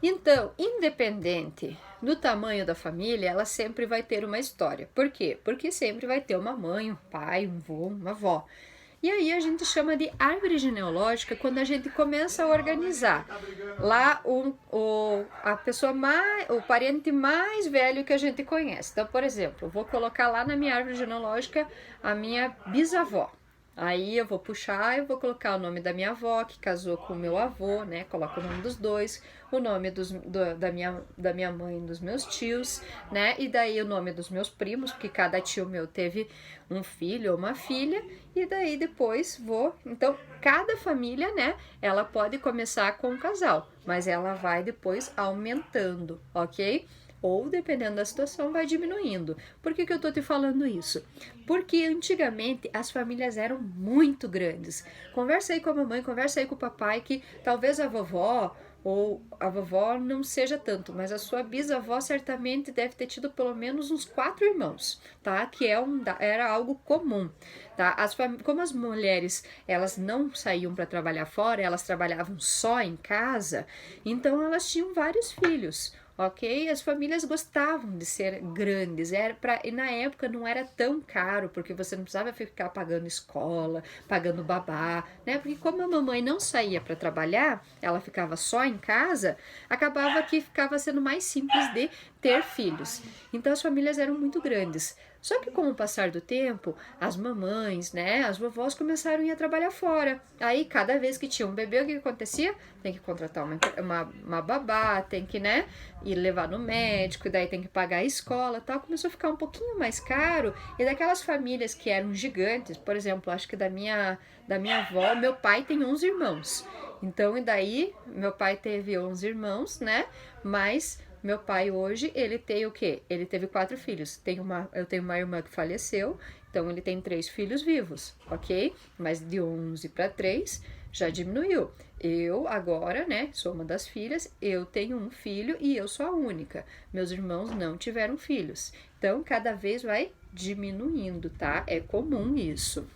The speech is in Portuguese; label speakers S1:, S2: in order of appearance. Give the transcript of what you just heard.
S1: Então, independente do tamanho da família, ela sempre vai ter uma história. Por quê? Porque sempre vai ter uma mãe, um pai, um avô, uma avó. E aí a gente chama de árvore genealógica quando a gente começa a organizar lá a pessoa mais, o parente mais velho que a gente conhece. Então, por exemplo, eu vou colocar lá na minha árvore genealógica a minha bisavó. Aí eu vou puxar, eu vou colocar o nome da minha avó, que casou com o meu avô, né? Coloco o nome dos dois, o nome da minha mãe e dos meus tios, né? E daí o nome dos meus primos, porque cada tio meu teve um filho ou uma filha, e daí depois vou. Então, cada família, né? Ela pode começar com um casal, mas ela vai depois aumentando, ok? Ou, dependendo da situação, vai diminuindo. Por que eu tô te falando isso? Porque antigamente as famílias eram muito grandes. Conversa aí com a mamãe, conversa aí com o papai, que talvez a vovó ou a vovó não seja tanto, mas a sua bisavó certamente deve ter tido pelo menos uns 4 irmãos, tá? Que era algo comum, tá? Como as mulheres elas não saíam para trabalhar fora, elas trabalhavam só em casa, então elas tinham vários filhos. Ok? As famílias gostavam de ser grandes, e na época não era tão caro, porque você não precisava ficar pagando escola, pagando babá, né? Porque como a mamãe não saía para trabalhar, ela ficava só em casa, acabava que ficava sendo mais simples de ter filhos. Então as famílias eram muito grandes. Só que com o passar do tempo, as mamães, né, as vovós começaram a ir a trabalhar fora. Aí cada vez que tinha um bebê, o que acontecia? Tem que contratar uma babá, tem que, né, ir levar no médico, daí tem que pagar a escola e tal. Começou a ficar um pouquinho mais caro. E daquelas famílias que eram gigantes, por exemplo, acho que da minha avó, meu pai tem 11 irmãos. Então, e daí, meu pai teve 11 irmãos, né, mas meu pai hoje, ele tem o quê? Ele teve 4 filhos. Eu tenho uma irmã que faleceu, então ele tem 3 filhos vivos, ok? Mas de 11 para 3 já diminuiu. Eu agora, né, sou uma das filhas, eu tenho um filho e eu sou a única. Meus irmãos não tiveram filhos. Então, cada vez vai diminuindo, tá? É comum isso.